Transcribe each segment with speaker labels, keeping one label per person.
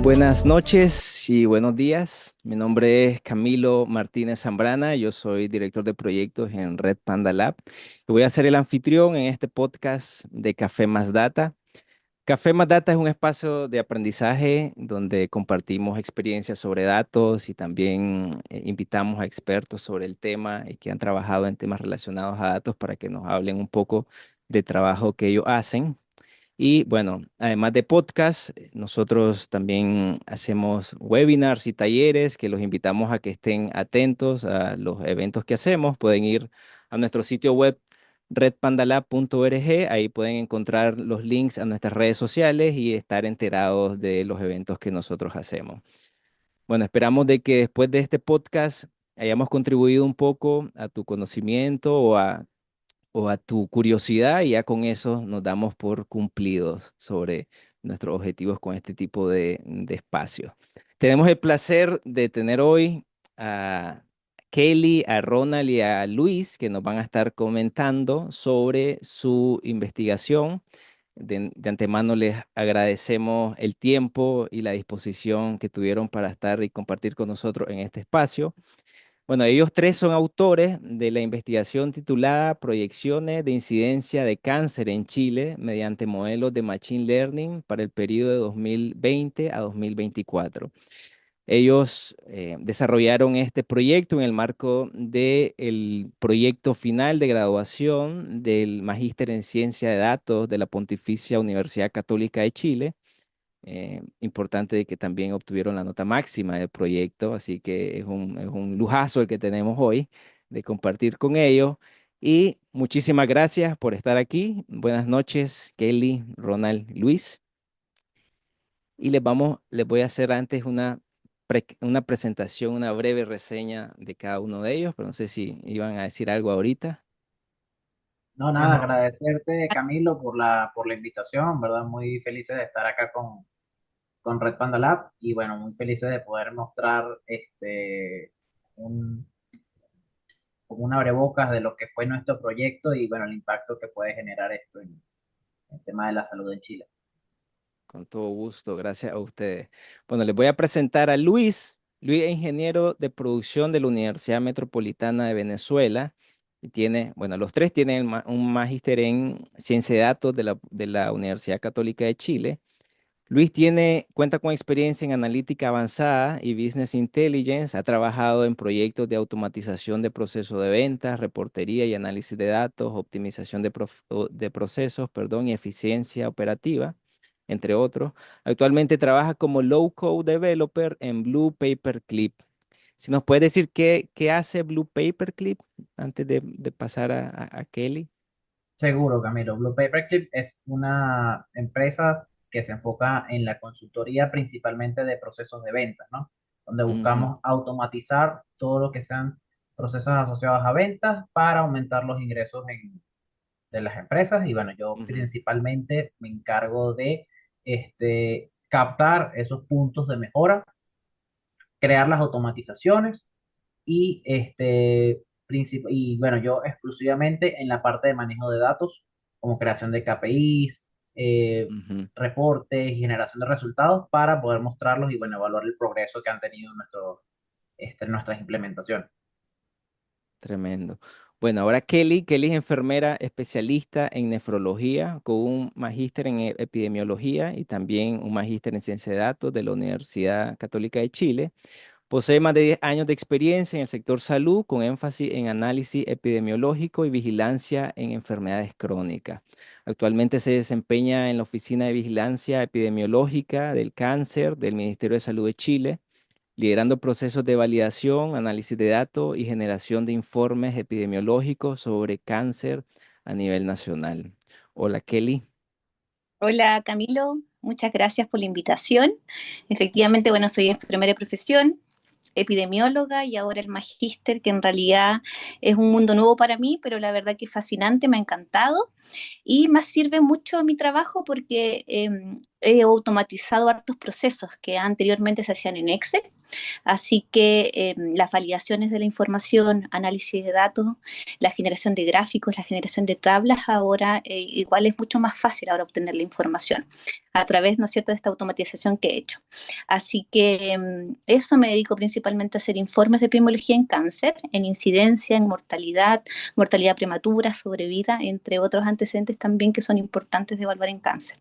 Speaker 1: Buenas noches y buenos días. Mi nombre es Camilo Martínez Zambrana. Yo soy director de proyectos en Red Panda Lab. Y voy a ser el anfitrión en este podcast de Café Más Data. Café Más Data es un espacio de aprendizaje donde compartimos experiencias sobre datos y también invitamos a expertos sobre el tema y que han trabajado en temas relacionados a datos para que nos hablen un poco de trabajo que ellos hacen. Y bueno, además de podcast, nosotros también hacemos webinars y talleres que los invitamos a que estén atentos a los eventos que hacemos. Pueden ir a nuestro sitio web redpandalab.org. Ahí pueden encontrar los links a nuestras redes sociales y estar enterados de los eventos que nosotros hacemos. Bueno, esperamos de que después de este podcast hayamos contribuido un poco a tu conocimiento o a tu curiosidad y ya con eso nos damos por cumplidos sobre nuestros objetivos con este tipo de espacio. Tenemos el placer de tener hoy a Kelly, a Ronald y a Luis que nos van a estar comentando sobre su investigación. De antemano les agradecemos el tiempo y la disposición que tuvieron para estar y compartir con nosotros en este espacio. Bueno, ellos tres son autores de la investigación titulada Proyecciones de incidencia de cáncer en Chile mediante modelos de Machine Learning para el periodo de 2020 a 2024. Ellos desarrollaron este proyecto en el marco del proyecto final de graduación del Magíster en Ciencia de Datos de la Pontificia Universidad Católica de Chile. Importante de que también obtuvieron la nota máxima del proyecto, así que es un lujazo el que tenemos hoy de compartir con ellos. Y muchísimas gracias por estar aquí. Buenas noches, Kelly, Ronald, Luis. Y les voy a hacer antes una presentación, una breve reseña de cada uno de ellos, pero no sé si iban a decir algo ahorita.
Speaker 2: No, nada, agradecerte, Camilo, por la invitación, ¿verdad? Muy felices de estar acá con Red Panda Lab y bueno, muy felices de poder mostrar un, como un abrebocas de lo que fue nuestro proyecto y bueno, el impacto que puede generar esto en el tema de la salud en Chile.
Speaker 1: Con todo gusto, gracias a ustedes. Bueno, les voy a presentar a Luis. Luis es ingeniero de producción de la Universidad Metropolitana de Venezuela y tiene, bueno, los tres tienen un magíster en ciencia de datos de la Universidad Católica de Chile. Luis cuenta con experiencia en analítica avanzada y business intelligence. Ha trabajado en proyectos de automatización de procesos de ventas, reportería y análisis de datos, optimización de procesos, perdón, y eficiencia operativa, entre otros. Actualmente trabaja como low-code developer en Blue Paperclip. Si nos puede decir qué hace Blue Paperclip antes de pasar a Kelly.
Speaker 2: Seguro, Camilo. Blue Paperclip es una empresa que se enfoca en la consultoría principalmente de procesos de ventas, ¿no? Donde
Speaker 1: Ujú,
Speaker 2: buscamos automatizar todo lo que sean procesos asociados a ventas para aumentar los ingresos de las empresas. Y bueno, yo
Speaker 1: ujú.
Speaker 2: principalmente me encargo de captar esos puntos de mejora, crear las automatizaciones y bueno, yo exclusivamente en la parte de manejo de datos, como creación de KPIs,
Speaker 1: Ujú.
Speaker 2: reportes y generación de resultados para poder mostrarlos y bueno, evaluar el progreso que han tenido nuestras implementaciones.
Speaker 1: Tremendo. Bueno, ahora Kelly es enfermera especialista en nefrología con un magíster en epidemiología y también un magíster en ciencia de datos de la Universidad Católica de Chile. Posee más de 10 años de experiencia en el sector salud con énfasis en análisis epidemiológico y vigilancia en enfermedades crónicas. Actualmente se desempeña en la Oficina de Vigilancia Epidemiológica del Cáncer del Ministerio de Salud de Chile, liderando procesos de validación, análisis de datos y generación de informes epidemiológicos sobre cáncer a nivel nacional. Hola, Kelly.
Speaker 3: Hola Camilo, muchas gracias por la invitación. Efectivamente, bueno, soy enfermera de profesión, epidemióloga y ahora el magíster, que en realidad es un mundo nuevo para mí, pero la verdad que es fascinante, me ha encantado. Y más sirve mucho mi trabajo porque he automatizado hartos procesos que anteriormente se hacían en Excel. Así que las validaciones de la información, análisis de datos, la generación de gráficos, la generación de tablas, ahora igual es mucho más fácil ahora obtener la información a través, ¿no es cierto?, de esta automatización que he hecho. Así que eso me dedico principalmente a hacer informes de epidemiología en cáncer, en incidencia, en mortalidad, mortalidad prematura, sobrevida, entre otros antecedentes también que son importantes de evaluar en cáncer.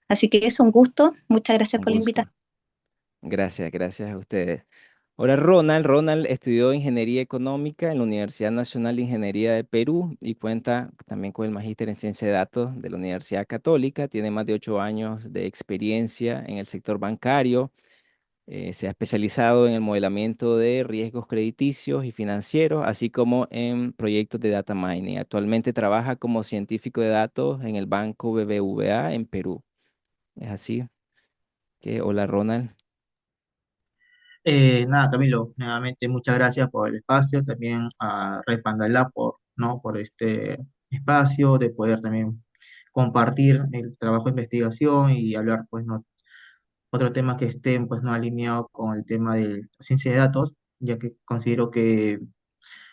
Speaker 3: Así que es un gusto. Muchas gracias
Speaker 1: Un
Speaker 3: por la
Speaker 1: gusto.
Speaker 3: invitación.
Speaker 1: Gracias, gracias a ustedes. Ahora Ronald estudió Ingeniería Económica en la Universidad Nacional de Ingeniería de Perú y cuenta también con el magíster en Ciencia de Datos de la Universidad Católica. Tiene más de 8 años de experiencia en el sector bancario. Se ha especializado en el modelamiento de riesgos crediticios y financieros, así como en proyectos de data mining. Actualmente trabaja como científico de datos en el Banco BBVA en Perú. ¿Es así? Hola, Ronald.
Speaker 4: Nada, Camilo, nuevamente muchas gracias por el espacio, también a Red Panda Lab por, ¿no? por este espacio, de poder también compartir el trabajo de investigación y hablar, pues, ¿no? Otros temas que estén, pues, no alineados con el tema de la ciencia de datos, ya que considero que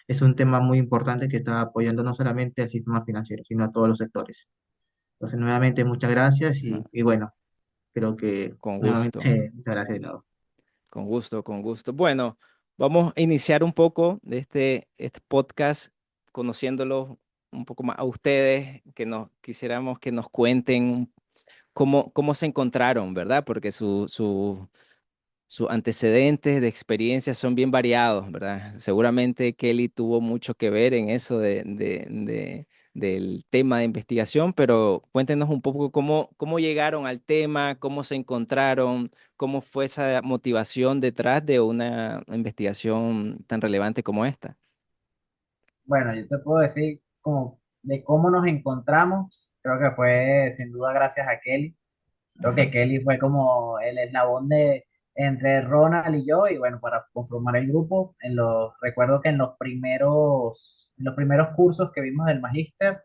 Speaker 4: es un tema muy importante que está apoyando no solamente al sistema financiero, sino a todos los sectores. Entonces, nuevamente, muchas gracias
Speaker 1: Ujú.
Speaker 4: y bueno, creo que
Speaker 1: Con gusto.
Speaker 4: nuevamente, muchas gracias de nuevo.
Speaker 1: Con gusto, con gusto. Bueno, vamos a iniciar un poco de este podcast conociéndolos un poco más a ustedes, que nos quisiéramos que nos cuenten cómo se encontraron, ¿verdad? Porque sus antecedentes de experiencia son bien variados, ¿verdad? Seguramente Kelly tuvo mucho que ver en eso del tema de investigación, pero cuéntenos un poco cómo llegaron al tema, cómo se encontraron, cómo fue esa motivación detrás de una investigación tan relevante como esta.
Speaker 2: Bueno, yo te puedo decir como de cómo nos encontramos, creo que fue sin duda gracias a Kelly. Creo que Kelly fue como el eslabón de entre Ronald y yo, y bueno, para conformar el grupo, recuerdo que en los primeros cursos que vimos del magíster,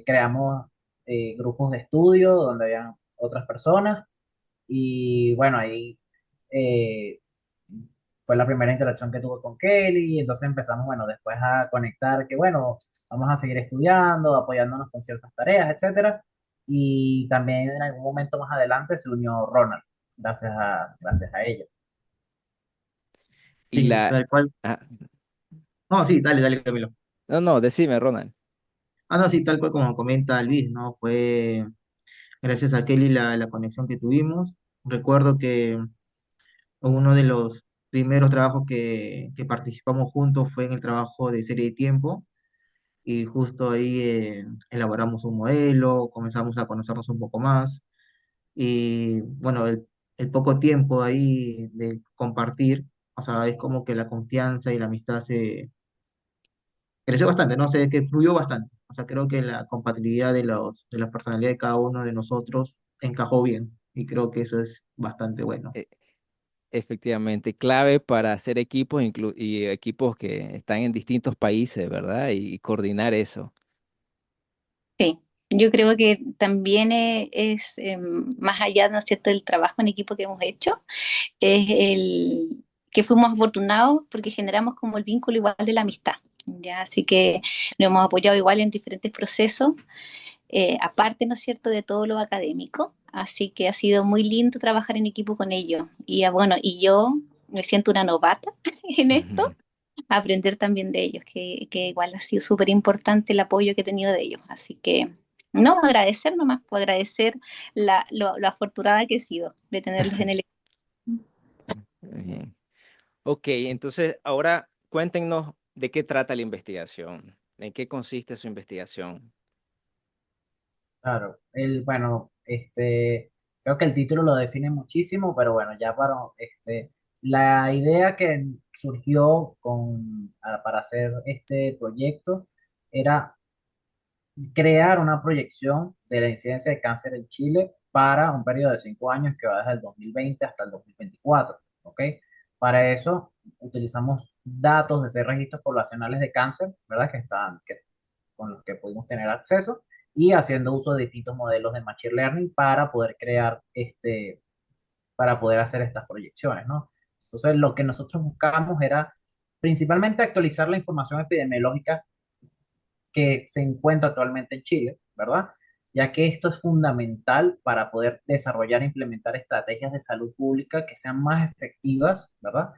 Speaker 2: creamos grupos de estudio donde habían otras personas, y bueno, ahí eh, fue la primera interacción que tuve con Kelly, y entonces empezamos, bueno, después a conectar que, bueno, vamos a seguir estudiando, apoyándonos con ciertas tareas, etcétera. Y también en algún momento más adelante se unió Ronald, gracias a ella.
Speaker 1: Y
Speaker 4: Sí,
Speaker 1: la...
Speaker 4: tal cual.
Speaker 1: ah,
Speaker 4: No, sí, dale, dale, Camilo.
Speaker 1: no, no, decime, Ronald.
Speaker 4: No, sí, tal cual como comenta Luis, ¿no? Fue gracias a Kelly la conexión que tuvimos. Recuerdo que uno de los primeros trabajos que participamos juntos fue en el trabajo de serie de tiempo y justo ahí elaboramos un modelo, comenzamos a conocernos un poco más y bueno, el poco tiempo ahí de compartir, o sea, es como que la confianza y la amistad se creció bastante, no sé, que fluyó bastante. O sea, creo que la compatibilidad de la personalidad de cada uno de nosotros encajó bien y creo que eso es bastante bueno.
Speaker 1: E- Efectivamente, clave para hacer equipos y equipos que están en distintos países, ¿verdad? Y coordinar eso.
Speaker 3: Sí, yo creo que también más allá, ¿no es cierto?, del trabajo en equipo que hemos hecho, es el que fuimos afortunados porque generamos como el vínculo igual de la amistad, ¿ya? Así que nos hemos apoyado igual en diferentes procesos, aparte, ¿no es cierto?, de todo lo académico. Así que ha sido muy lindo trabajar en equipo con ellos. Y bueno, y yo me siento una novata en esto, aprender también de ellos, que igual ha sido súper importante el apoyo que he tenido de ellos. Así que, no, agradecer nomás, pues agradecer lo afortunada que he sido de tenerlos en el equipo.
Speaker 1: Bien. Ok, entonces ahora cuéntenos de qué trata la investigación, en qué consiste su investigación.
Speaker 2: Claro, bueno, creo que el título lo define muchísimo, pero bueno, ya la idea que surgió para hacer este proyecto era crear una proyección de la incidencia de cáncer en Chile para un periodo de 5 años que va desde el 2020 hasta el 2024, ¿ok? Para eso utilizamos datos de 6 registros poblacionales de cáncer, ¿verdad? Que con los que pudimos tener acceso y haciendo uso de distintos modelos de Machine Learning para poder crear para poder hacer estas proyecciones, ¿no? Entonces, lo que nosotros buscábamos era principalmente actualizar la información epidemiológica que se encuentra actualmente en Chile, ¿verdad? Ya que esto es fundamental para poder desarrollar e implementar estrategias de salud pública que sean más efectivas, ¿verdad?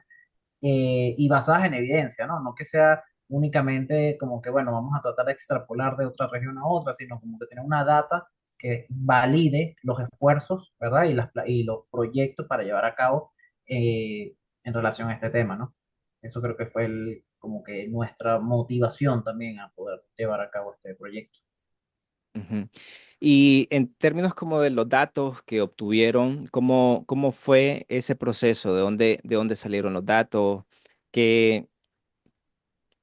Speaker 2: Y basadas en evidencia, ¿no? No que sea únicamente como que, bueno, vamos a tratar de extrapolar de otra región a otra, sino como que tener una data que valide los esfuerzos, ¿verdad? Y los proyectos para llevar a cabo en relación a este tema, ¿no? Eso creo que fue como que nuestra motivación también a poder llevar a cabo este proyecto.
Speaker 1: Ujú. Y en términos como de los datos que obtuvieron, ¿cómo fue ese proceso? ¿De dónde salieron los datos? Que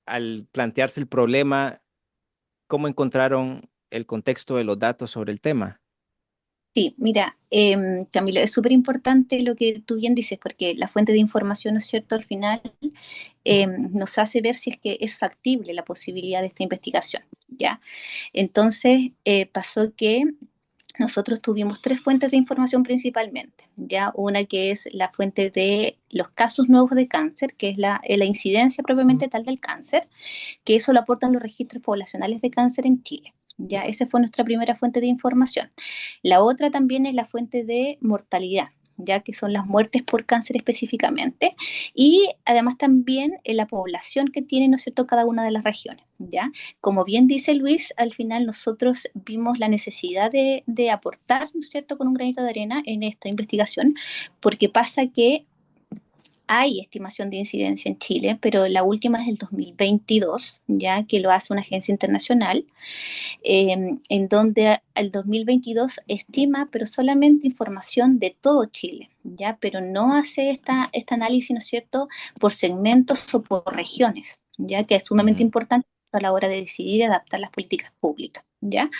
Speaker 1: al plantearse el problema, ¿cómo encontraron el contexto de los datos sobre el tema?
Speaker 3: Sí, mira, Camilo, es súper importante lo que tú bien dices, porque la fuente de información, ¿no es cierto?, al final nos hace ver si es que es factible la posibilidad de esta investigación, ¿ya? Entonces, pasó que nosotros tuvimos tres fuentes de información principalmente, ¿ya? Una que es la fuente de los casos nuevos de cáncer, que es la incidencia propiamente tal del cáncer, que eso lo aportan los registros poblacionales de cáncer en Chile. Ya, esa fue nuestra primera fuente de información. La otra también es la fuente de mortalidad, ya que son las muertes por cáncer específicamente, y además también la población que tiene, ¿no es cierto?, cada una de las regiones, ¿ya? Como bien dice Luis, al final nosotros vimos la necesidad de aportar, ¿no es cierto?, con un granito de arena en esta investigación, porque pasa que hay estimación de incidencia en Chile, pero la última es del 2022, ya que lo hace una agencia internacional, en donde el 2022 estima, pero solamente información de todo Chile, ya, pero no hace este análisis, ¿no es cierto?, por segmentos o por regiones, ya que es sumamente
Speaker 1: Ujú.
Speaker 3: importante a la hora de decidir y adaptar las políticas públicas, ¿ya?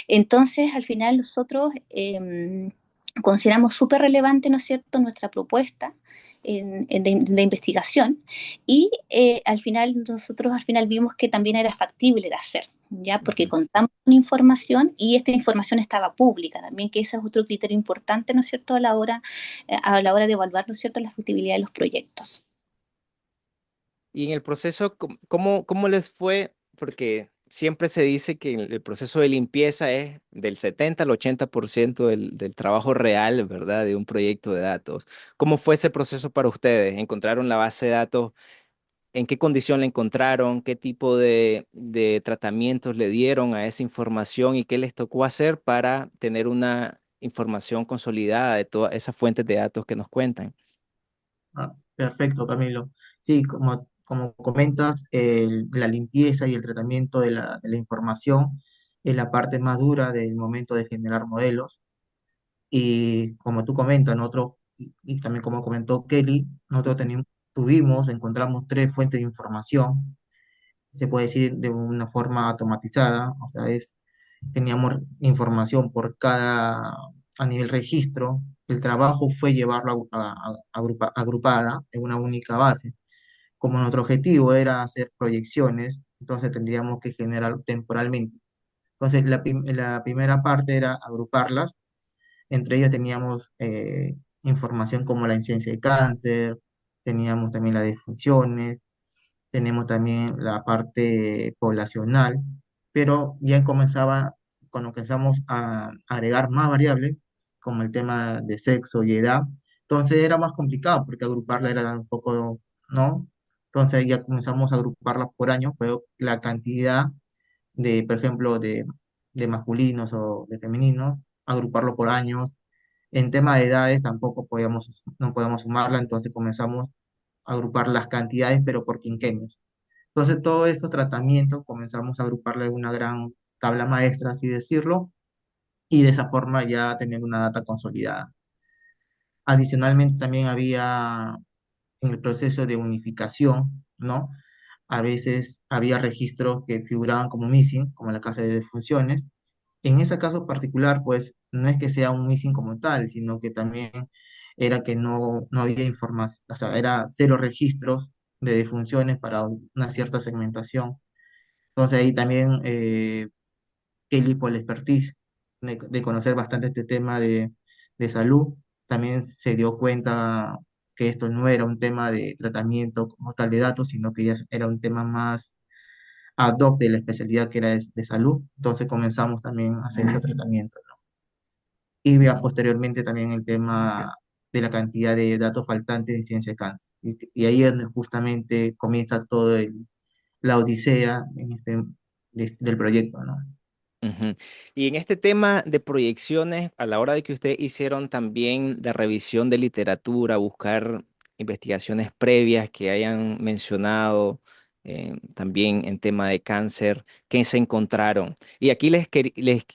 Speaker 3: Entonces, al final nosotros consideramos súper relevante, ¿no es cierto?, nuestra propuesta de investigación, y nosotros al final vimos que también era factible de hacer, ¿ya? Porque
Speaker 1: Ujú.
Speaker 3: contamos con información y esta información estaba pública también, que ese es otro criterio importante, ¿no es cierto?, a la hora de evaluar, ¿no es cierto?, la factibilidad de los proyectos.
Speaker 1: Y en el proceso, ¿cómo les fue? Porque siempre se dice que el proceso de limpieza es del 70 al 80% del trabajo real, ¿verdad? De un proyecto de datos. ¿Cómo fue ese proceso para ustedes? ¿Encontraron la base de datos? ¿En qué condición la encontraron? ¿Qué tipo de tratamientos le dieron a esa información? ¿Y qué les tocó hacer para tener una información consolidada de todas esas fuentes de datos que nos cuentan?
Speaker 4: Ah, perfecto, Camilo. Sí, como comentas, la limpieza y el tratamiento de la información es la parte más dura del momento de generar modelos. Y como tú comentas, nosotros, y también como comentó Kelly, nosotros encontramos tres fuentes de información, se puede decir de una forma automatizada, o sea, teníamos información por a nivel registro. El trabajo fue llevarlo agrupada en una única base. Como nuestro objetivo era hacer proyecciones, entonces tendríamos que generar temporalmente. Entonces, la primera parte era agruparlas. Entre ellos teníamos información como la incidencia de cáncer, teníamos también las defunciones, tenemos también la parte poblacional, pero ya cuando comenzamos a agregar más variables, como el tema de sexo y edad, entonces era más complicado porque agruparla era un poco, ¿no? Entonces ya comenzamos a agruparlas por años, pero la cantidad por ejemplo, de masculinos o de femeninos, agruparlo por años. En tema de edades tampoco no podíamos sumarla, entonces comenzamos a agrupar las cantidades, pero por quinquenios. Entonces, todos estos tratamientos comenzamos a agruparle en una gran tabla maestra, así decirlo, y de esa forma ya tener una data consolidada. Adicionalmente, también había en el proceso de unificación, ¿no? A veces había registros que figuraban como missing, como la casa de defunciones. En ese caso particular, pues no es que sea un missing como tal, sino que también era que no había información, o sea, era cero registros de defunciones para una cierta segmentación. Entonces ahí también Kelly, por la expertise de conocer bastante este tema de salud, también se dio cuenta que esto no era un tema de tratamiento como tal de datos, sino que ya era un tema más ad hoc de la especialidad que era de salud. Entonces comenzamos también a hacer ese tratamiento, ¿no? Y ya posteriormente también el tema de la cantidad de datos faltantes de ciencia de cáncer. Y ahí es donde justamente comienza todo la odisea en del proyecto, ¿no?
Speaker 1: Ujú. Y en este tema de proyecciones, a la hora de que ustedes hicieron también la revisión de literatura, buscar investigaciones previas que hayan mencionado también en tema de cáncer, ¿qué se encontraron? Y aquí les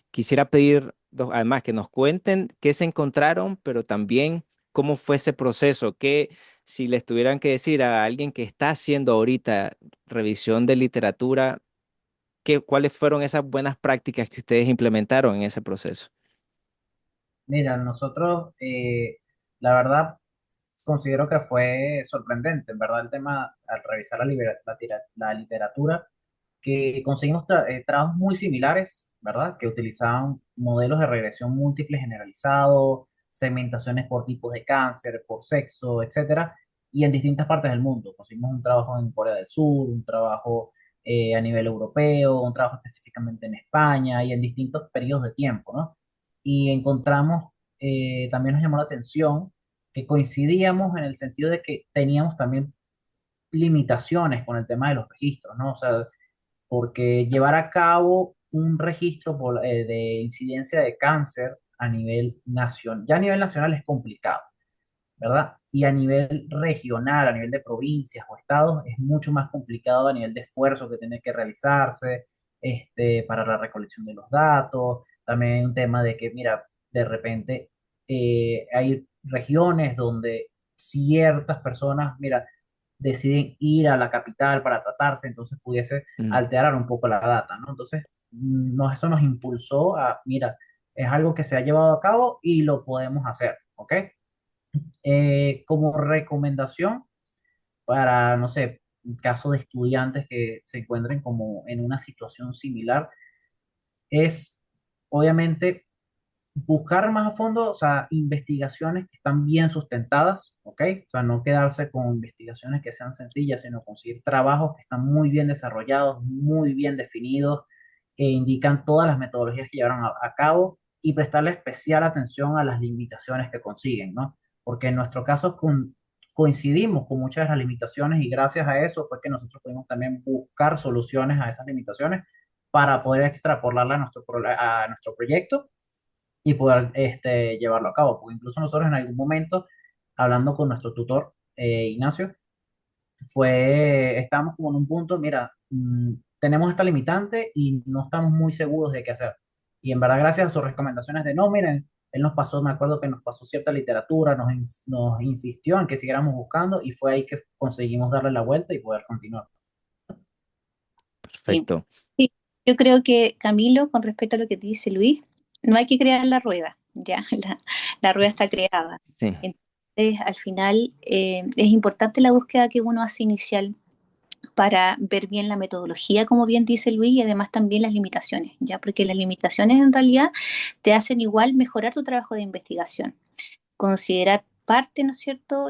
Speaker 1: quisiera pedir, además, que nos cuenten qué se encontraron, pero también cómo fue ese proceso, que si les tuvieran que decir a alguien que está haciendo ahorita revisión de literatura, ¿cuáles fueron esas buenas prácticas que ustedes implementaron en ese proceso?
Speaker 2: Mira, nosotros, la verdad, considero que fue sorprendente, en verdad, el tema al revisar la literatura, que conseguimos trabajos muy similares, ¿verdad? Que utilizaban modelos de regresión múltiple generalizados, segmentaciones por tipos de cáncer, por sexo, etcétera, y en distintas partes del mundo. Conseguimos un trabajo en Corea del Sur, un trabajo a nivel europeo, un trabajo específicamente en España y en distintos periodos de tiempo, ¿no? Y encontramos, también nos llamó la atención que coincidíamos en el sentido de que teníamos también limitaciones con el tema de los registros, ¿no? O sea, porque llevar a cabo un registro de incidencia de cáncer a nivel nacional, ya a nivel nacional es complicado, ¿verdad? Y a nivel regional, a nivel de provincias o estados, es mucho más complicado a nivel de esfuerzo que tiene que realizarse para la recolección de los datos. También un tema de que, mira, de repente hay regiones donde ciertas personas, mira, deciden ir a la capital para tratarse, entonces pudiese
Speaker 1: Mm.
Speaker 2: alterar un poco la data, ¿no? Entonces, eso nos impulsó a, mira, es algo que se ha llevado a cabo y lo podemos hacer, ¿ok? Como recomendación para, no sé, en caso de estudiantes que se encuentren como en una situación similar, es obviamente buscar más a fondo, o sea, investigaciones que están bien sustentadas, ¿ok? O sea, no quedarse con investigaciones que sean sencillas, sino conseguir trabajos que están muy bien desarrollados, muy bien definidos, e indican todas las metodologías que llevaron a cabo y prestarle especial atención a las limitaciones que consiguen, ¿no? Porque en nuestro caso coincidimos con muchas de las limitaciones y gracias a eso fue que nosotros pudimos también buscar soluciones a esas limitaciones para poder extrapolarla a nuestro proyecto y poder llevarlo a cabo. Porque incluso nosotros en algún momento, hablando con nuestro tutor, Ignacio, estábamos como en un punto, mira, tenemos esta limitante y no estamos muy seguros de qué hacer. Y en verdad, gracias a sus recomendaciones de no, miren, él nos pasó, me acuerdo que nos pasó cierta literatura, nos insistió en que siguiéramos buscando y fue ahí que conseguimos darle la vuelta y poder continuar.
Speaker 3: Sí.
Speaker 1: Perfecto.
Speaker 3: Sí, yo creo que Camilo, con respecto a lo que te dice Luis, no hay que crear la rueda, ya, la rueda está creada.
Speaker 1: Sí.
Speaker 3: Entonces, al final, es importante la búsqueda que uno hace inicial para ver bien la metodología, como bien dice Luis, y además también las limitaciones, ya, porque las limitaciones en realidad te hacen igual mejorar tu trabajo de investigación, considerar parte, ¿no es cierto?,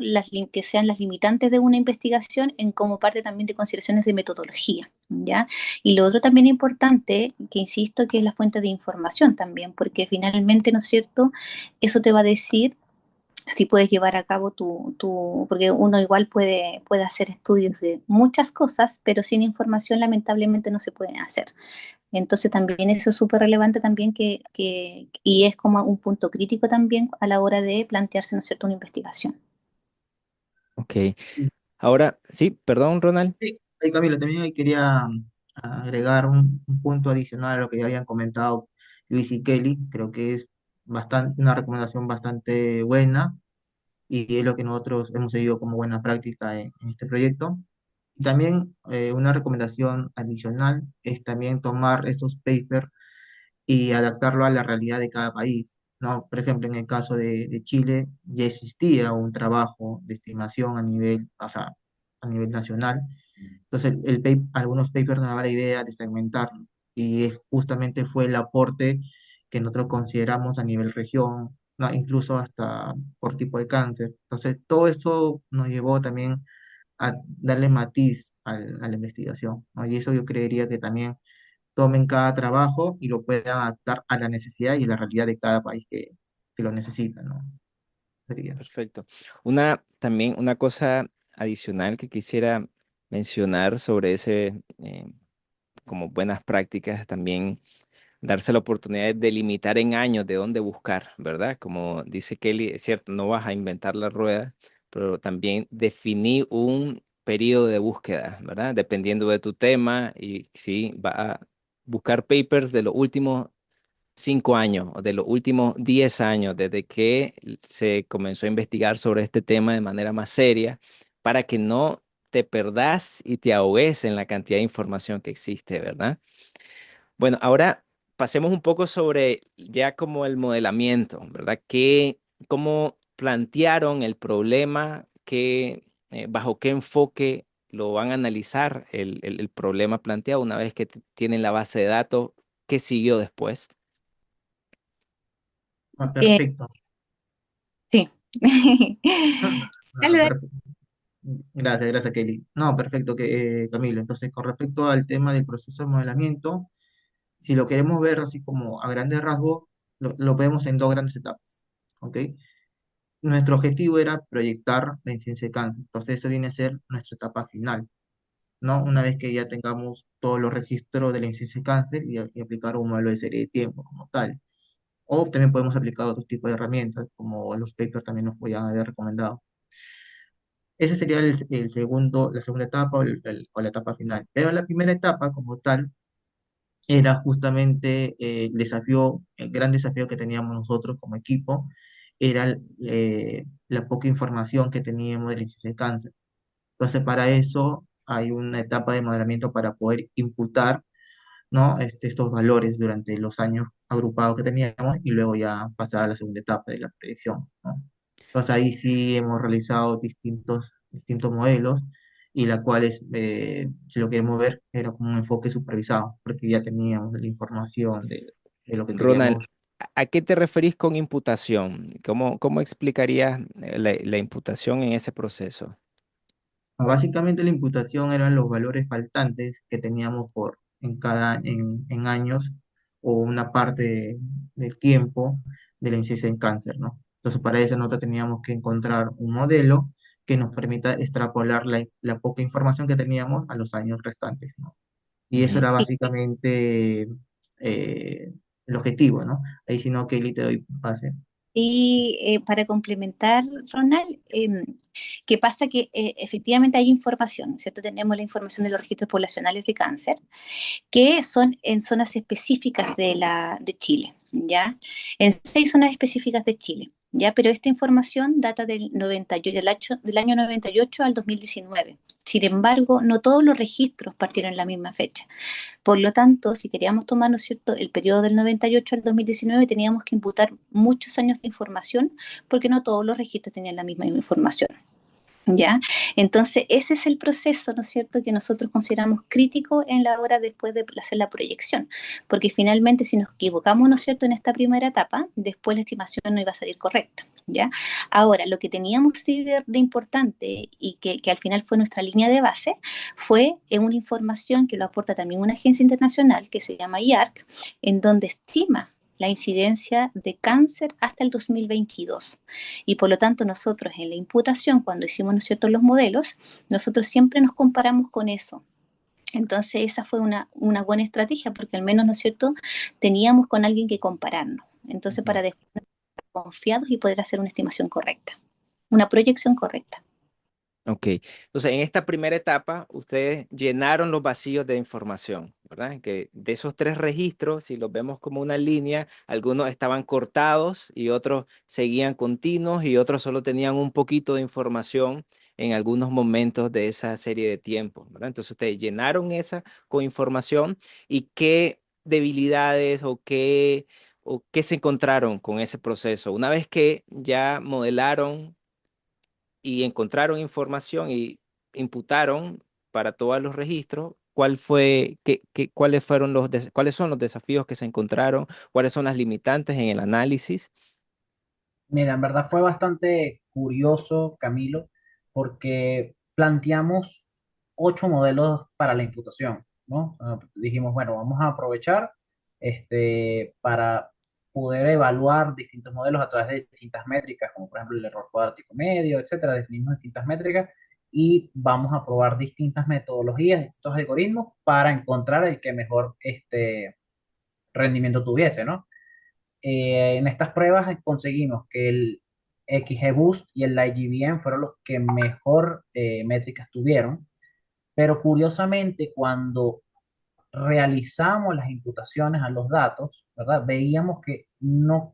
Speaker 3: que sean las limitantes de una investigación en como parte también de consideraciones de metodología, ¿ya? Y lo otro también importante, que insisto, que es la fuente de información también, porque finalmente, ¿no es cierto?, eso te va a decir si puedes llevar a cabo porque uno igual puede hacer estudios de muchas cosas, pero sin información lamentablemente no se pueden hacer. Entonces también eso es súper relevante también y es como un punto crítico también a la hora de plantearse, ¿no es cierto?, una investigación.
Speaker 1: Ok. Ahora, sí, perdón, Ronald.
Speaker 4: Sí, ahí, Camilo, también ahí quería agregar un punto adicional a lo que ya habían comentado Luis y Kelly. Creo que es una recomendación bastante buena y es lo que nosotros hemos seguido como buena práctica en este proyecto. Y también una recomendación adicional es también tomar esos papers y adaptarlo a la realidad de cada país, ¿no? Por ejemplo, en el caso de Chile ya existía un trabajo de estimación a nivel, o sea, a nivel nacional. Entonces, algunos papers nos daban la idea de segmentarlo y justamente fue el aporte que nosotros consideramos a nivel región, ¿no? Incluso hasta por tipo de cáncer. Entonces, todo eso nos llevó también a darle matiz a la investigación, ¿no? Y eso yo creería que también tomen cada trabajo y lo puedan adaptar a la necesidad y la realidad de cada país que lo necesita, ¿no? Sería.
Speaker 1: Perfecto. También una cosa adicional que quisiera mencionar sobre ese, como buenas prácticas, también darse la oportunidad de delimitar en años de dónde buscar, ¿verdad? Como dice Kelly, es cierto, no vas a inventar la rueda, pero también definir un periodo de búsqueda, ¿verdad? Dependiendo de tu tema y si va a buscar papers de los últimos 5 años o de los últimos 10 años, desde que se comenzó a investigar sobre este tema de manera más seria, para que no te perdás y te ahogues en la cantidad de información que existe, ¿verdad? Bueno, ahora pasemos un poco sobre ya como el modelamiento, ¿verdad? ¿Cómo plantearon el problema? ¿Bajo qué enfoque lo van a analizar el problema planteado una vez que tienen la base de datos? ¿Qué siguió después?
Speaker 4: Ah,
Speaker 3: Eh,
Speaker 4: perfecto.
Speaker 3: sí.
Speaker 4: Ah,
Speaker 3: Dale, dale.
Speaker 4: perfecto. Gracias, gracias, Kelly. No, perfecto, Camilo. Entonces, con respecto al tema del proceso de modelamiento, si lo queremos ver así como a grandes rasgos, lo vemos en dos grandes etapas. ¿Ok? Nuestro objetivo era proyectar la incidencia de cáncer. Entonces, eso viene a ser nuestra etapa final, ¿no? Una vez que ya tengamos todos los registros de la incidencia de cáncer y aplicar un modelo de serie de tiempo como tal. O también podemos aplicar otro tipo de herramientas, como los papers también nos podían haber recomendado. Ese sería la segunda etapa o la etapa final. Pero la primera etapa como tal era justamente el gran desafío que teníamos nosotros como equipo, era la poca información que teníamos del índice de cáncer. Entonces, para eso hay una etapa de modelamiento para poder imputar, ¿no? Estos valores durante los años agrupados que teníamos y luego ya pasar a la segunda etapa de la predicción, ¿no? Entonces ahí sí hemos realizado distintos modelos y la cual es, si lo queremos ver, era como un enfoque supervisado, porque ya teníamos la información de lo que
Speaker 1: Ronald,
Speaker 4: queríamos.
Speaker 1: ¿a qué te referís con imputación? ¿Cómo explicarías la imputación en ese proceso?
Speaker 4: Básicamente la imputación eran los valores faltantes que teníamos en años o una parte del tiempo de la incidencia en cáncer, ¿no? Entonces para eso nosotros teníamos que encontrar un modelo que nos permita extrapolar la poca información que teníamos a los años restantes, ¿no? Y eso
Speaker 1: Ujú.
Speaker 4: era básicamente el objetivo, ¿no? Ahí si no, Kelly, te doy pase.
Speaker 3: Y para complementar, Ronald, ¿qué pasa? Que efectivamente hay información, ¿no es cierto? Tenemos la información de los registros poblacionales de cáncer, que son en zonas específicas de Chile, ¿ya? En 6 zonas específicas de Chile, ¿ya? Pero esta información data del 98, del año 98 al 2019. Sin embargo, no todos los registros partieron en la misma fecha. Por lo tanto, si queríamos tomar, ¿no es cierto?, el periodo del 98 al 2019, teníamos que imputar muchos años de información porque no todos los registros tenían la misma información. ¿Ya? Entonces, ese es el proceso, ¿no es cierto?, que nosotros consideramos crítico en la hora después de hacer la proyección, porque finalmente si nos equivocamos, ¿no es cierto?, en esta primera etapa, después la estimación no iba a salir correcta, ¿ya? Ahora, lo que teníamos sí de importante y que al final fue nuestra línea de base, fue una información que lo aporta también una agencia internacional que se llama IARC, en donde estima la incidencia de cáncer hasta el 2022. Y por lo tanto nosotros en la imputación, cuando hicimos, ¿no es cierto?, los modelos, nosotros siempre nos comparamos con eso. Entonces esa fue una buena estrategia porque al menos, ¿no es cierto?, teníamos con alguien que compararnos. Entonces
Speaker 1: Ujú.
Speaker 3: para después estar confiados y poder hacer una estimación correcta, una proyección correcta.
Speaker 1: Ok, entonces en esta primera etapa ustedes llenaron los vacíos de información, ¿verdad? Que de esos 3 registros, si los vemos como una línea, algunos estaban cortados y otros seguían continuos y otros solo tenían un poquito de información en algunos momentos de esa serie de tiempo, ¿verdad? Entonces ustedes llenaron esa con información y qué debilidades o qué se encontraron con ese proceso. Una vez que ya modelaron y encontraron información y imputaron para todos los registros, ¿cuál fue, cuáles fueron cuáles son los desafíos que se encontraron? ¿Cuáles son las limitantes en el análisis?
Speaker 2: Mira, en verdad fue bastante curioso, Camilo, porque planteamos 8 modelos para la imputación, ¿no? Dijimos, bueno, vamos a aprovechar para poder evaluar distintos modelos a través de distintas métricas, como por ejemplo el error cuadrático medio, etcétera. Definimos distintas métricas y vamos a probar distintas metodologías, distintos algoritmos para encontrar el que mejor rendimiento tuviese, ¿no? En estas pruebas conseguimos que el XGBoost y el IGBM fueron los que mejor métricas tuvieron, pero curiosamente cuando realizamos las imputaciones a los datos, ¿verdad? Veíamos que no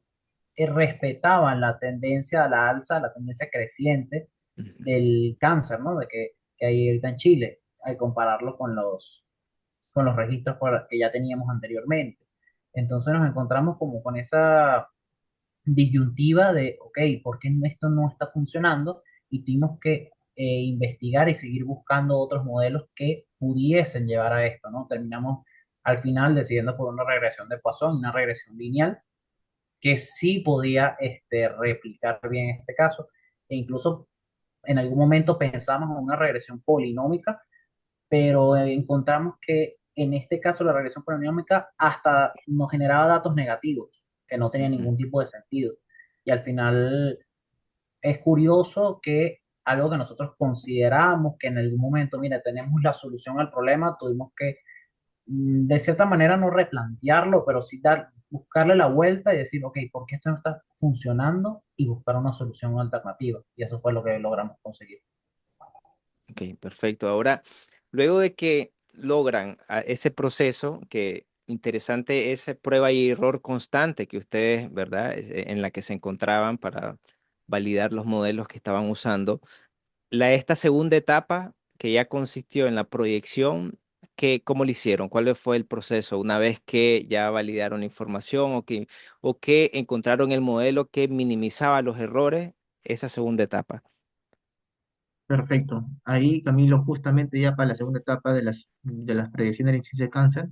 Speaker 2: respetaban la tendencia a la alza, la tendencia creciente
Speaker 1: Ujú.
Speaker 2: del cáncer, ¿no? Que hay ahorita en Chile, al compararlo con los registros que ya teníamos anteriormente. Entonces nos encontramos como con esa disyuntiva de, ok, ¿por qué esto no está funcionando? Y tuvimos que investigar y seguir buscando otros modelos que pudiesen llevar a esto, ¿no? Terminamos al final decidiendo por una regresión de Poisson, una regresión lineal, que sí podía replicar bien este caso, e incluso en algún momento pensamos en una regresión polinómica, pero encontramos que en este caso la regresión polinómica hasta nos generaba datos negativos, que no tenían
Speaker 1: Ujú.
Speaker 2: ningún tipo de sentido. Y al final es curioso que algo que nosotros consideramos que en algún momento, mira, tenemos la solución al problema, tuvimos que de cierta manera no replantearlo, pero sí buscarle la vuelta y decir, ok, ¿por qué esto no está funcionando? Y buscar una solución alternativa. Y eso fue lo que logramos conseguir.
Speaker 1: Ok, perfecto. Ahora, luego de que logran ese proceso, que interesante esa prueba y error constante que ustedes, ¿verdad? En la que se encontraban para validar los modelos que estaban usando. Esta segunda etapa, que ya consistió en la proyección, ¿cómo lo hicieron? ¿Cuál fue el proceso una vez que ya validaron la información o que encontraron el modelo que minimizaba los errores? Esa segunda etapa.
Speaker 4: Perfecto. Ahí, Camilo, justamente ya para la segunda etapa de las predicciones de la incidencia de cáncer,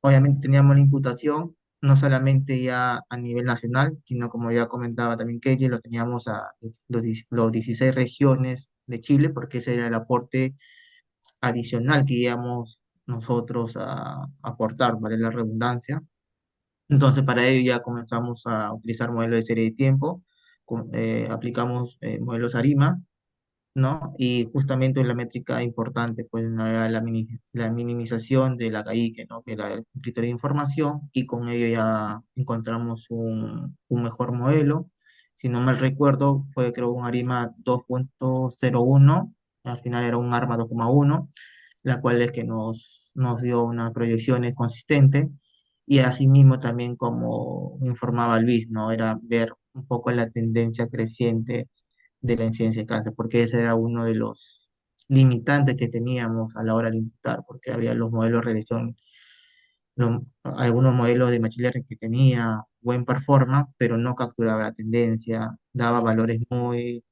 Speaker 4: obviamente teníamos la imputación, no solamente ya a nivel nacional, sino como ya comentaba también Kelly, lo teníamos a los 16 regiones de Chile, porque ese era el aporte adicional que íbamos nosotros a aportar, vale la redundancia. Entonces, para ello ya comenzamos a utilizar modelos de serie de tiempo, aplicamos modelos ARIMA, ¿no? Y justamente la métrica importante, pues, no era la minimización de la CAIQ, ¿no? Que era el criterio de información, y con ello ya encontramos un mejor modelo. Si no mal recuerdo, fue creo un ARIMA 2.01, al final era un ARMA 2,1, la cual es que nos dio una proyección consistente, y asimismo también como informaba Luis, ¿no? Era ver un poco la tendencia creciente de la incidencia de cáncer, porque ese era uno de los limitantes que teníamos a la hora de imputar, porque había los modelos de regresión, algunos modelos de Machine Learning que tenía buen performance, pero no capturaba la tendencia, daba valores muy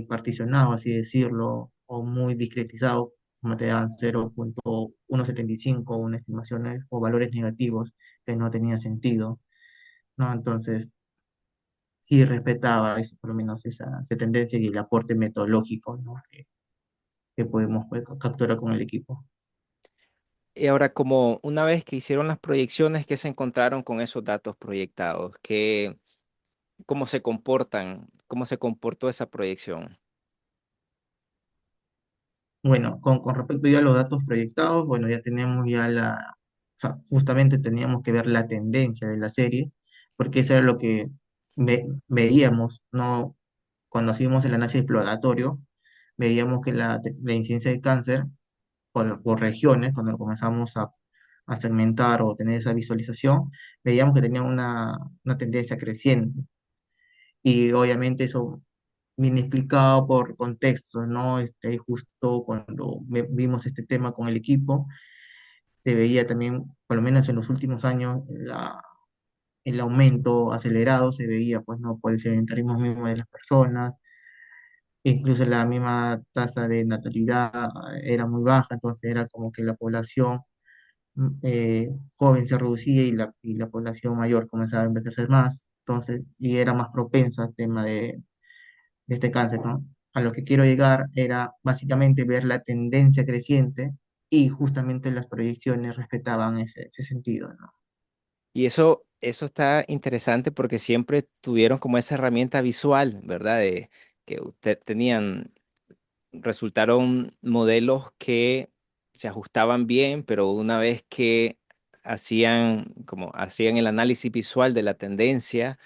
Speaker 4: particionados, así decirlo, o muy discretizados, como te dan 0.175, una estimaciones o valores negativos que no tenía sentido, ¿no? Entonces, sí respetaba eso, por lo menos esa tendencia y el aporte metodológico, ¿no? que podemos pues, capturar con el equipo.
Speaker 1: Y ahora, como una vez que hicieron las proyecciones, ¿qué se encontraron con esos datos proyectados? ¿Cómo se comportan? ¿Cómo se comportó esa proyección?
Speaker 4: Bueno, con respecto ya a los datos proyectados, bueno, ya tenemos o sea, justamente teníamos que ver la tendencia de la serie, porque eso era lo que veíamos, ¿no? Cuando hacíamos el análisis exploratorio, veíamos que la incidencia de cáncer por regiones, cuando lo comenzamos a segmentar o tener esa visualización, veíamos que tenía una tendencia creciente. Y obviamente eso viene explicado por contextos, ¿no? Justo cuando vimos este tema con el equipo, se veía también, por lo menos en los últimos años, el aumento acelerado se veía, pues, ¿no? Por el sedentarismo mismo de las personas, incluso la misma tasa de natalidad era muy baja, entonces era como que la población joven se reducía y la población mayor comenzaba a envejecer más, entonces, y era más propensa al tema de este cáncer, ¿no? A lo que quiero llegar era básicamente ver la tendencia creciente y justamente las proyecciones respetaban ese sentido, ¿no?
Speaker 1: Y eso está interesante porque siempre tuvieron como esa herramienta visual, ¿verdad? De que usted tenían, resultaron modelos que se ajustaban bien, pero una vez que hacían el análisis visual de la tendencia,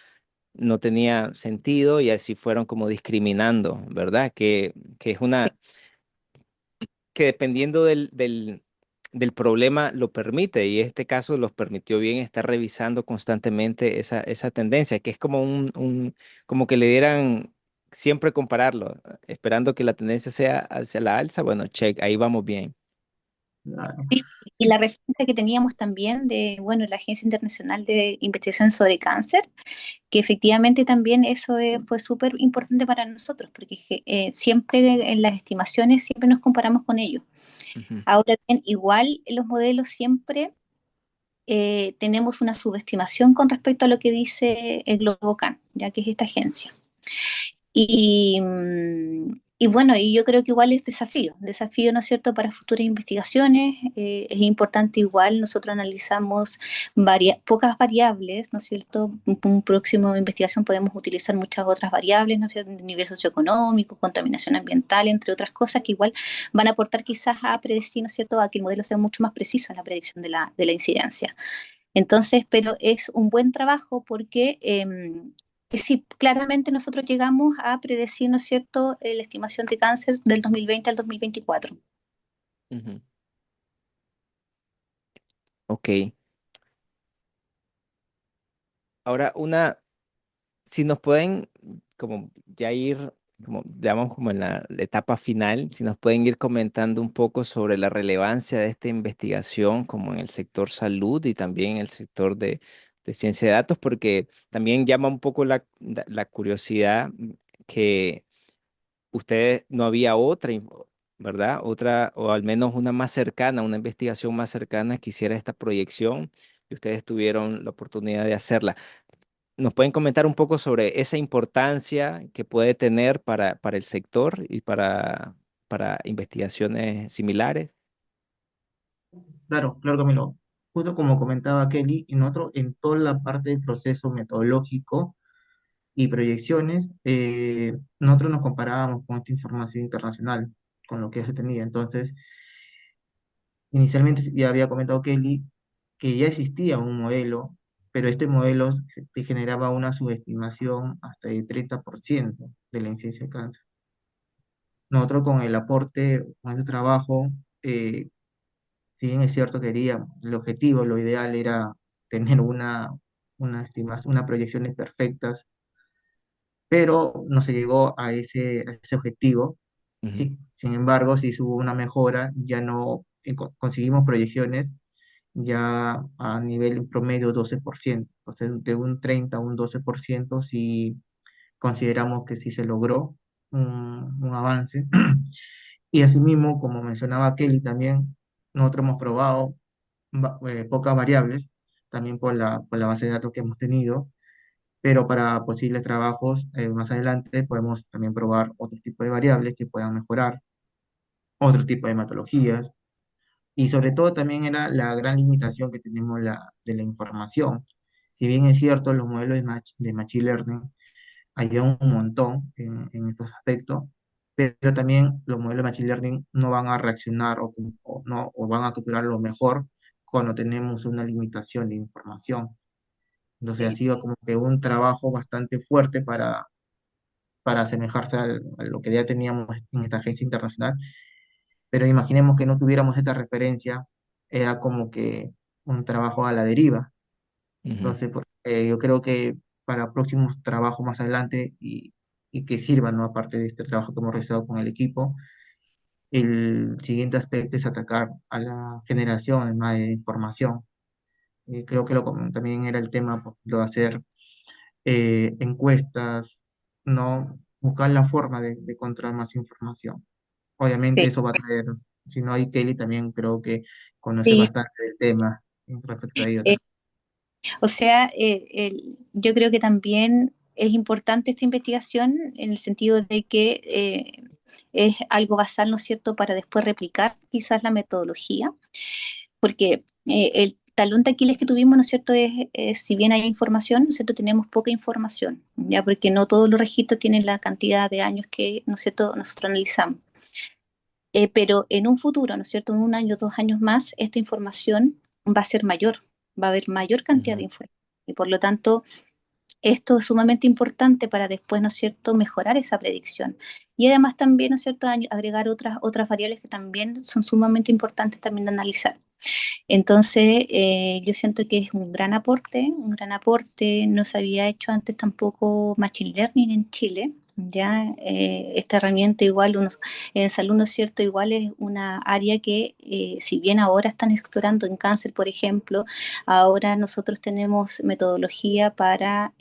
Speaker 1: no tenía sentido y así fueron como discriminando, ¿verdad? Que es una, que dependiendo del problema lo permite y en este caso los permitió bien estar revisando constantemente esa tendencia, que es como como que le dieran siempre compararlo, esperando que la tendencia sea hacia la alza, bueno, check, ahí vamos bien.
Speaker 4: Claro.
Speaker 3: Sí, y la referencia que teníamos también de, bueno, la Agencia Internacional de Investigación sobre Cáncer, que efectivamente también eso fue súper importante para nosotros, porque siempre en las estimaciones siempre nos comparamos con ellos.
Speaker 1: Ujú,
Speaker 3: Ahora bien, igual en los modelos siempre tenemos una subestimación con respecto a lo que dice el GloboCan, ya que es esta agencia. Y bueno, y yo creo que igual es desafío, ¿no es cierto?, para futuras investigaciones. Es importante igual, nosotros analizamos pocas variables, ¿no es cierto? Un próximo investigación podemos utilizar muchas otras variables, ¿no es cierto?, nivel socioeconómico, contaminación ambiental, entre otras cosas, que igual van a aportar quizás a predecir, ¿no es cierto?, a que el modelo sea mucho más preciso en la predicción de la incidencia. Entonces, pero es un buen trabajo porque sí, claramente nosotros llegamos a predecir, ¿no es cierto?, la estimación de cáncer del 2020 al 2024.
Speaker 1: ujú. Ok. Ahora si nos pueden como ya ir, como digamos como en la etapa final, si nos pueden ir comentando un poco sobre la relevancia de esta investigación como en el sector salud y también en el sector de ciencia de datos, porque también llama un poco la curiosidad que ustedes no había ¿verdad? Otra, o al menos una más cercana, una investigación más cercana que hiciera esta proyección y ustedes tuvieron la oportunidad de hacerla. ¿Nos pueden comentar un poco sobre esa importancia que puede tener para el sector y para investigaciones similares?
Speaker 4: Claro, claro, Camilo. Justo como comentaba Kelly, en toda la parte del proceso metodológico y proyecciones, nosotros nos comparábamos con esta información internacional, con lo que se tenía. Entonces, inicialmente ya había comentado Kelly que ya existía un modelo, pero este modelo te generaba una subestimación hasta de 30% de la incidencia de cáncer. Nosotros con el aporte, con este trabajo, si bien es cierto que queríamos, el objetivo, lo ideal era tener una estimación, unas proyecciones perfectas, pero no se llegó a ese objetivo.
Speaker 1: Ujú,
Speaker 4: Sí, sin embargo, sí hubo una mejora, ya no conseguimos proyecciones ya a nivel promedio 12%, o sea, de un 30 a un 12% sí consideramos que sí se logró un avance. Y asimismo, como mencionaba Kelly también, nosotros hemos probado pocas variables, también por la base de datos que hemos tenido, pero para posibles trabajos más adelante podemos también probar otro tipo de variables que puedan mejorar, otro tipo de hematologías, y sobre todo también era la gran limitación que tenemos de la información. Si bien es cierto, los modelos de Machine Learning ayudan un montón en estos aspectos, pero también los modelos de Machine Learning no van a reaccionar no, o van a capturar lo mejor cuando tenemos una limitación de información. Entonces ha
Speaker 3: Sí,
Speaker 4: sido como que un trabajo bastante fuerte para asemejarse a lo que ya teníamos en esta agencia internacional, pero imaginemos que no tuviéramos esta referencia, era como que un trabajo a la deriva.
Speaker 1: ujú,
Speaker 4: Entonces, yo creo que para próximos trabajos más adelante y que sirvan, ¿no? Aparte de este trabajo que hemos realizado con el equipo, el siguiente aspecto es atacar a la generación más de información. Creo que también era el tema, por ejemplo, de hacer encuestas, ¿no? buscar la forma de encontrar más información. Obviamente
Speaker 3: Sí,
Speaker 4: eso va a traer, si no hay Kelly también creo que conoce
Speaker 3: sí.
Speaker 4: bastante del tema respecto a ello
Speaker 3: Eh,
Speaker 4: también.
Speaker 3: o sea, yo creo que también es importante esta investigación en el sentido de que es algo basal, ¿no es cierto?, para después replicar quizás la metodología, porque el talón de Aquiles que tuvimos, ¿no es cierto?, si bien hay información, ¿no es cierto?, tenemos poca información, ya porque no todos los registros tienen la cantidad de años que, ¿no es cierto?, nosotros analizamos. Pero en un futuro, ¿no es cierto?, en un año, 2 años más, esta información va a ser mayor, va a haber mayor cantidad de
Speaker 1: Ujú,
Speaker 3: información. Y por lo tanto, esto es sumamente importante para después, ¿no es cierto?, mejorar esa predicción. Y además también, ¿no es cierto?, agregar otras variables que también son sumamente importantes también de analizar. Entonces, yo siento que es un gran aporte. No se había hecho antes tampoco Machine Learning en Chile. Ya, esta herramienta igual, en salud, ¿no es cierto? Igual es una área que, si bien ahora están explorando en cáncer, por ejemplo, ahora nosotros tenemos metodología para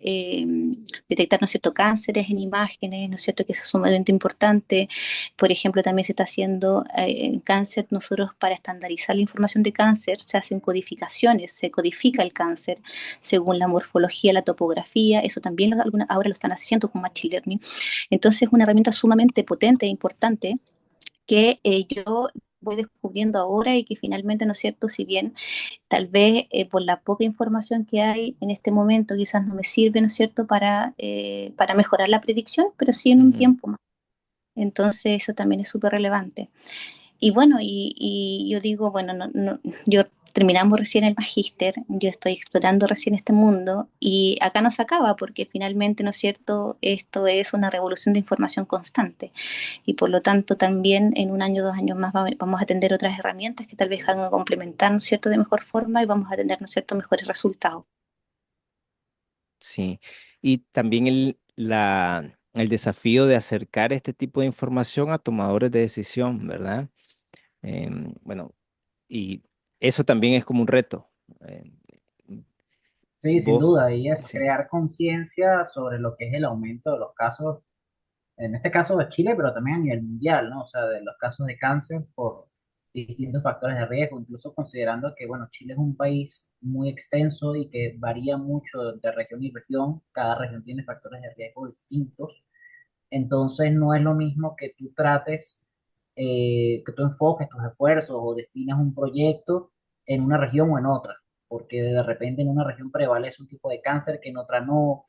Speaker 3: detectar, ¿no es cierto?, cánceres en imágenes, ¿no es cierto?, que eso es sumamente importante. Por ejemplo, también se está haciendo en cáncer, nosotros para estandarizar la información de cáncer se hacen codificaciones, se codifica el cáncer según la morfología, la topografía, eso también ahora lo están haciendo con Machine Learning. Entonces es una herramienta sumamente potente e importante que yo voy descubriendo ahora y que finalmente, ¿no es cierto?, si bien tal vez por la poca información que hay en este momento quizás no me sirve, ¿no es cierto?, para mejorar la predicción, pero sí en un
Speaker 1: ujú.
Speaker 3: tiempo más. Entonces eso también es súper relevante. Y bueno, y yo digo, bueno, yo terminamos recién el magíster, yo estoy explorando recién este mundo y acá no se acaba porque finalmente, ¿no es cierto?, esto es una revolución de información constante y por lo tanto también en un año, 2 años más vamos a tener otras herramientas que tal vez van a complementar, ¿no es cierto?, de mejor forma y vamos a tener, ¿no es cierto?, mejores resultados.
Speaker 1: Sí, y también el desafío de acercar este tipo de información a tomadores de decisión, ¿verdad? Bueno, y eso también es como un reto. Eh,
Speaker 2: Sí, sin
Speaker 1: vos,
Speaker 2: duda, y eso,
Speaker 1: sí.
Speaker 2: crear conciencia sobre lo que es el aumento de los casos, en este caso de Chile, pero también a nivel mundial, ¿no? O sea, de los casos de cáncer por distintos factores de riesgo, incluso considerando que, bueno, Chile es un país muy extenso y que varía mucho de región y región, cada región tiene factores de riesgo distintos, entonces no es lo mismo que tú trates, que tú enfoques tus esfuerzos o definas un proyecto en una región o en otra, porque de repente en una región prevalece un tipo de cáncer que en otra no,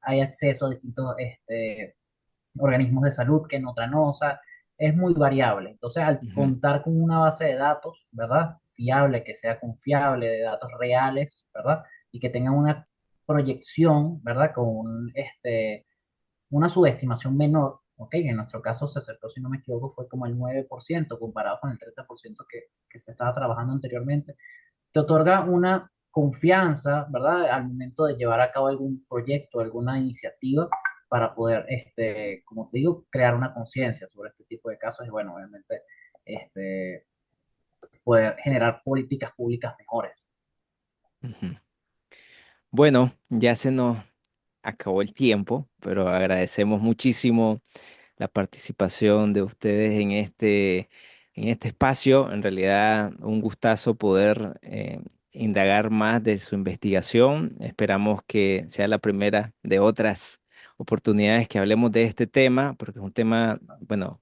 Speaker 2: hay acceso a distintos organismos de salud que en otra no, o sea, es muy variable. Entonces, al
Speaker 1: Ujú,
Speaker 2: contar con una base de datos, ¿verdad? Fiable, que sea confiable, de datos reales, ¿verdad? Y que tengan una proyección, ¿verdad? Con una subestimación menor, ¿ok? En nuestro caso se acercó, si no me equivoco, fue como el 9% comparado con el 30% que se estaba trabajando anteriormente. Te otorga una confianza, ¿verdad? Al momento de llevar a cabo algún proyecto, alguna iniciativa para poder, como te digo, crear una conciencia sobre este tipo de casos y, bueno, obviamente, este, poder generar políticas públicas mejores.
Speaker 1: ujú. Bueno, ya se nos acabó el tiempo, pero agradecemos muchísimo la participación de ustedes en este espacio. En realidad, un gustazo poder indagar más de su investigación. Esperamos que sea la primera de otras oportunidades que hablemos de este tema, porque es un tema, bueno,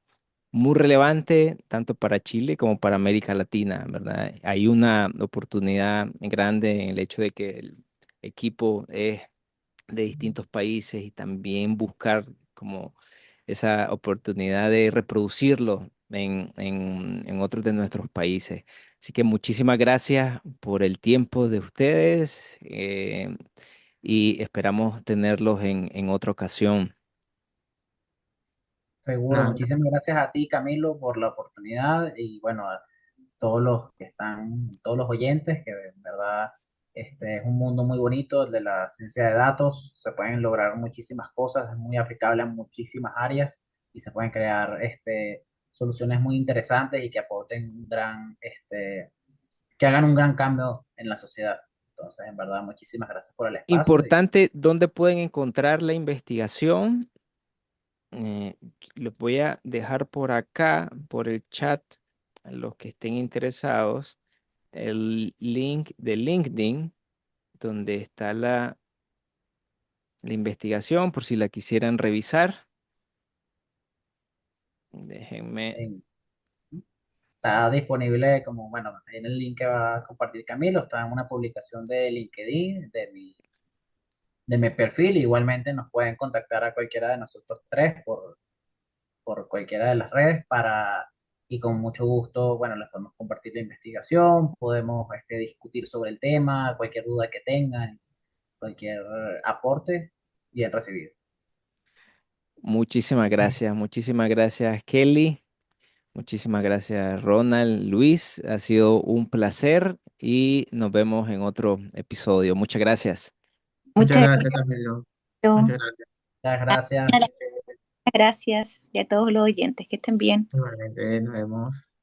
Speaker 1: muy relevante tanto para Chile como para América Latina, ¿verdad? Hay una oportunidad grande en el hecho de que el equipo es de distintos países y también buscar como esa oportunidad de reproducirlo en otros de nuestros países. Así que muchísimas gracias por el tiempo de ustedes y esperamos tenerlos en otra ocasión.
Speaker 2: Seguro,
Speaker 4: Nada,
Speaker 2: muchísimas gracias a ti, Camilo, por la oportunidad y bueno, a todos los que están, todos los oyentes, que en verdad este es un mundo muy bonito, el de la ciencia de datos, se pueden lograr muchísimas cosas, es muy aplicable a muchísimas áreas y se pueden crear soluciones muy interesantes y que aporten un gran, que hagan un gran cambio en la sociedad. Entonces, en verdad, muchísimas gracias por el espacio y
Speaker 1: Importante, ¿dónde pueden encontrar la investigación? Eh, los voy a dejar por acá, por el chat, a los que estén interesados, el link de LinkedIn, donde está la investigación, por si la quisieran revisar. Déjenme.
Speaker 2: En- Está disponible como, bueno, en el link que va a compartir Camilo, está en una publicación de LinkedIn, de mi perfil. Igualmente nos pueden contactar a cualquiera de nosotros tres por cualquiera de las redes y con mucho gusto, bueno, les podemos compartir la investigación, podemos discutir sobre el tema, cualquier duda que tengan, cualquier aporte, bien recibido.
Speaker 1: Muchísimas gracias, Kelly. Muchísimas gracias, Ronald, Luis. Ha sido un placer y nos vemos en otro episodio. Muchas gracias.
Speaker 4: Muchas
Speaker 3: Muchas
Speaker 4: gracias, Camilo. Muchas gracias.
Speaker 2: Muchas gracias.
Speaker 3: gracias y a todos los oyentes que estén bien.
Speaker 4: Igualmente, nos vemos.